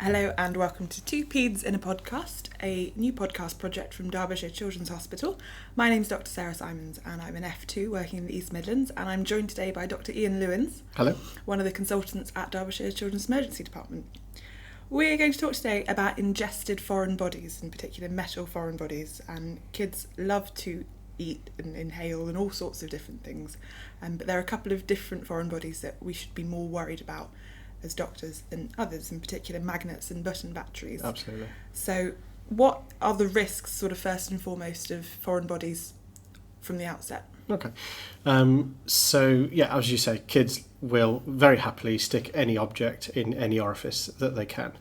Hello and welcome to Two Peds in a Podcast, a new podcast project from Derbyshire Children's Hospital. My name's Dr Sarah Simons and I'm an F2 working in the East Midlands, and I'm joined today by Dr Ian Lewins. Hello. One of the consultants at Derbyshire Children's Emergency Department. We're going to talk today about ingested foreign bodies, in particular metal foreign bodies, and kids love to eat and inhale and all sorts of different things, but there are a couple of different foreign bodies that we should be more worried about as doctors than others, in particular magnets and button batteries. Absolutely. So what are the risks, sort of first and foremost, of foreign bodies from the outset? Okay. So, as you say, kids will very happily stick any object in any orifice that they can,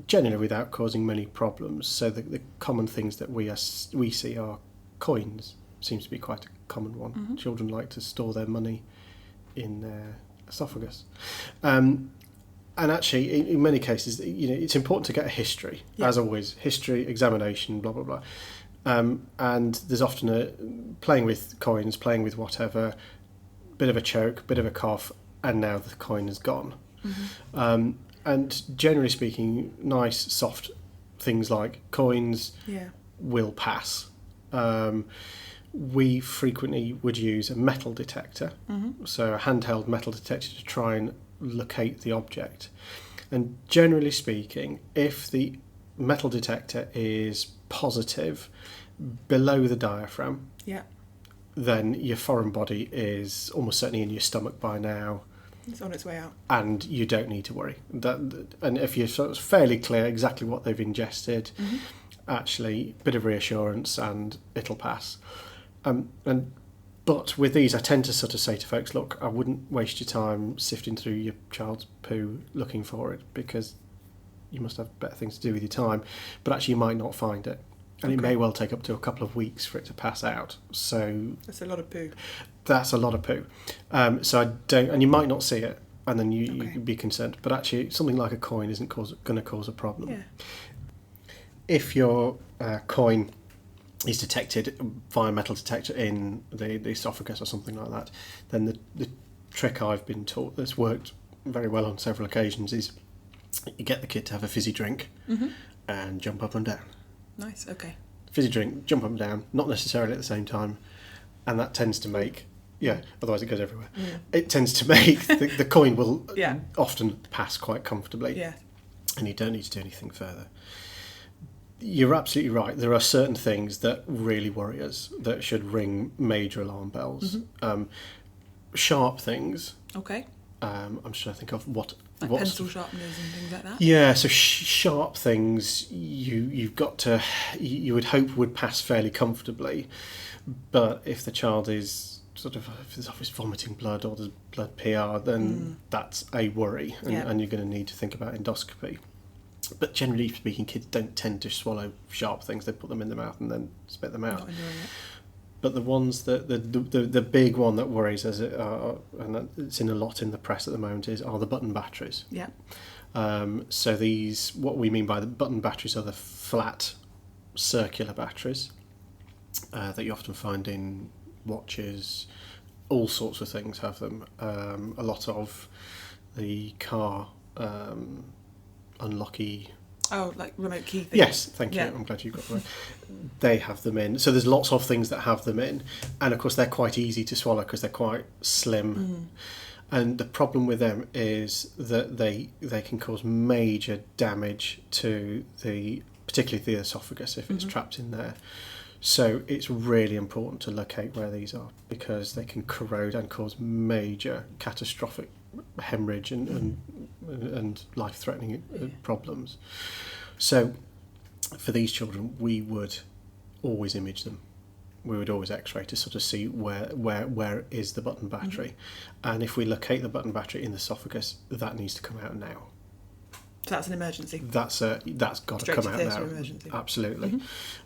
generally without causing many problems. So the common things that we see are coins. Seems to be quite a common one. Mm-hmm. Children like to store their money in their esophagus, and actually in many cases, it's important to get a history, as always, history, examination, blah blah blah, and there's often a playing with coins, playing with whatever, bit of a choke, bit of a cough, and now the coin is gone. Mm-hmm. And generally speaking, nice soft things like coins will pass. We frequently would use a metal detector, so a handheld metal detector to try and locate the object. And generally speaking, if the metal detector is positive below the diaphragm, then your foreign body is almost certainly in your stomach by now. It's on its way out. And you don't need to worry. And if you're sort of fairly clear exactly what they've ingested, actually, a bit of reassurance and it'll pass. But with these, I tend to sort of say to folks, look, I wouldn't waste your time sifting through your child's poo looking for it, because you must have better things to do with your time. But actually, you might not find it. And it may well take up to a couple of weeks for it to pass out. So that's a lot of poo. That's a lot of poo. So I don't, and you might not see it, and then you could be concerned. But actually, something like a coin isn't going to cause a problem. Yeah. If your coin is detected via a metal detector in the esophagus or something like that, then the trick I've been taught that's worked very well on several occasions is you get the kid to have a fizzy drink and jump up and down. Nice, okay. Fizzy drink, jump up and down, not necessarily at the same time, and that tends to make, otherwise it goes everywhere. Yeah. It tends to make, the coin will often pass quite comfortably, and you don't need to do anything further. You're absolutely right. There are certain things that really worry us that should ring major alarm bells. Sharp things. Okay. I'm just trying to think of what's pencil sharpeners and things like that. Yeah. So sharp things you've got to, you would hope would pass fairly comfortably, but if the child is sort of, if there's obviously vomiting blood or there's blood PR, then that's a worry, and you're going to need to think about endoscopy. But generally speaking, kids don't tend to swallow sharp things. They put them in the mouth and then spit them out. But the ones that the big one that worries us, and it's in a lot in the press at the moment, are the button batteries. Yeah. So these, what we mean by the button batteries, are the flat circular batteries that you often find in watches. All sorts of things have them. A lot of the car unlocky. Oh, like remote key things. Yes, thank you. I'm glad you got that. They have them in. So there's lots of things that have them in, and of course they're quite easy to swallow because they're quite slim. And the problem with them is that they can cause major damage to particularly the esophagus if it's trapped in there. So it's really important to locate where these are, because they can corrode and cause major catastrophic hemorrhage and life-threatening problems. So for these children, we would always image them. We would always X-ray to sort of see where is the button battery, and if we locate the button battery in the esophagus, that needs to come out now. So that's an emergency. That's got to come out now. Emergency. Absolutely.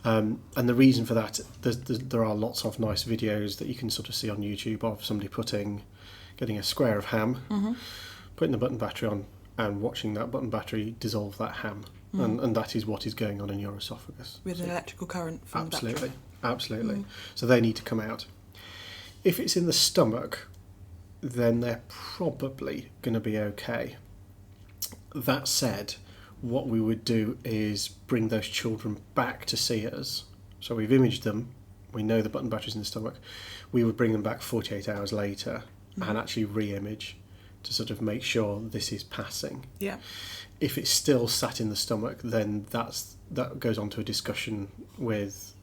And the reason for that, there are lots of nice videos that you can sort of see on YouTube of somebody getting a square of ham, putting the button battery on, and watching that button battery dissolve that ham, and that is what is going on in your esophagus. With an electrical current from the battery. Absolutely. So they need to come out. If it's in the stomach, then they're probably going to be okay. That said, what we would do is bring those children back to see us. So we've imaged them, we know the button battery's in the stomach, we would bring them back 48 hours later and actually re-image to sort of make sure this is passing. Yeah. If it's still sat in the stomach, then that goes on to a discussion with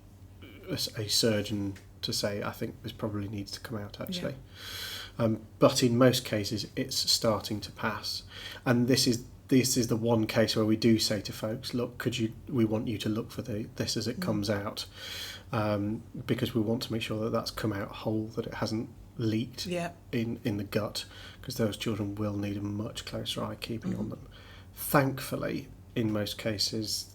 a surgeon to say, I think this probably needs to come out actually. Yeah. But in most cases, it's starting to pass. And this is the one case where we do say to folks, look, we want you to look for this as it comes out, because we want to make sure that that's come out whole, that it hasn't leaked in the gut, because those children will need a much closer eye keeping on them. Thankfully, in most cases,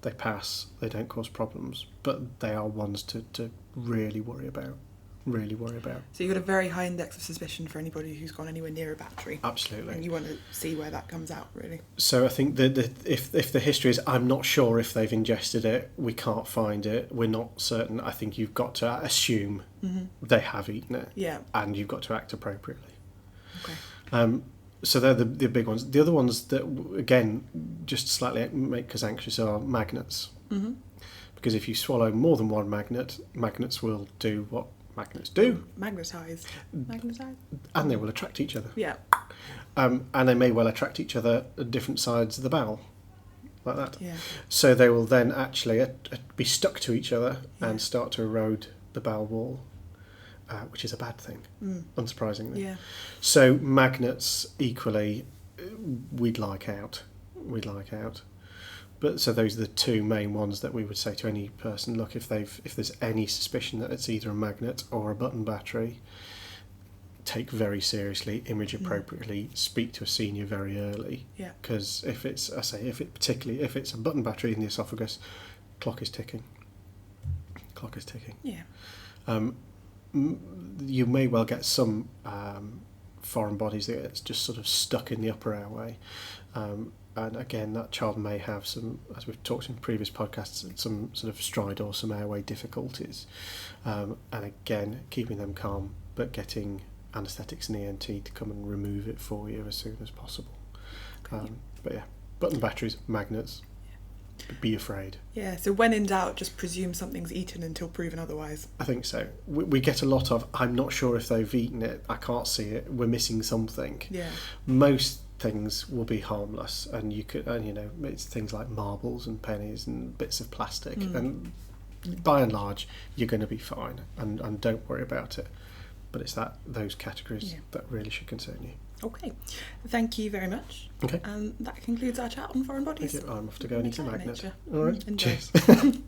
they pass, they don't cause problems, but they are ones to really worry about. So you've got a very high index of suspicion for anybody who's gone anywhere near a battery. Absolutely. And you want to see where that comes out, really. So I think that if the history is, I'm not sure if they've ingested it, we can't find it, we're not certain, I think you've got to assume they have eaten it. Yeah. And you've got to act appropriately. Okay. So they're the big ones. The other ones that, again, just slightly make us anxious are magnets. Mm-hmm. Because if you swallow more than one magnet, magnets will do what magnets do. Magnetise. And they will attract each other. Yeah. And they may well attract each other at different sides of the bowel, like that. Yeah. So they will then actually be stuck to each other and start to erode the bowel wall, which is a bad thing, unsurprisingly. Yeah. So magnets equally, we'd like out. But so those are the two main ones that we would say to any person, look, if there's any suspicion that it's either a magnet or a button battery, take very seriously, image appropriately, speak to a senior very early. Yeah. Because if it's a button battery in the esophagus, clock is ticking. Yeah. You may well get some foreign bodies that it's just sort of stuck in the upper airway. And again, that child may have some, as we've talked in previous podcasts, some sort of stride or some airway difficulties. And again, keeping them calm, but getting anaesthetics and ENT to come and remove it for you as soon as possible. Okay. But yeah, button batteries, magnets, be afraid. Yeah, so when in doubt, just presume something's eaten until proven otherwise. I think so. We get a lot of, I'm not sure if they've eaten it, I can't see it, we're missing something. Yeah. Most things will be harmless, and it's things like marbles and pennies and bits of plastic, and by and large you're going to be fine, and don't worry about it. But it's those categories that really should concern you. Okay, thank you very much. Okay, that concludes our chat on foreign bodies. I'm off to go and eat a magnet. Nature. All right, Enjoy. Cheers.